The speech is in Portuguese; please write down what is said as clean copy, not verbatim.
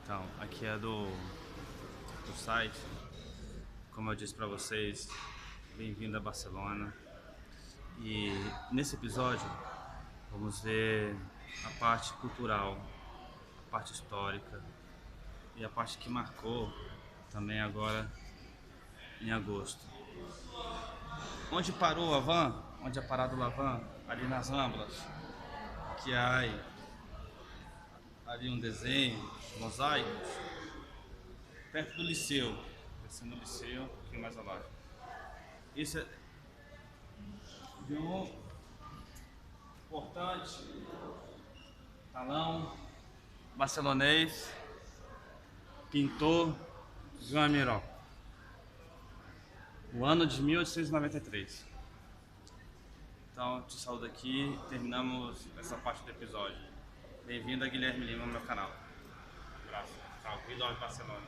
Então, aqui é do site. Como eu disse para vocês, bem-vindo a Barcelona. E nesse episódio vamos ver a parte cultural, a parte histórica e a parte que marcou também agora em agosto. Onde parou a van, onde é parado a van, ali nas Ramblas, que há ali um desenho, mosaicos, perto do Liceu, descendo o Liceu, um pouquinho mais abaixo. Isso é de um importante talão barcelonês, pintor Joan Miró, o ano de 1893. Então, te saúdo aqui, terminamos essa parte do episódio. Bem-vindo a Guilherme Lima, no meu canal. Um abraço, tchau, cuidado de Barcelona.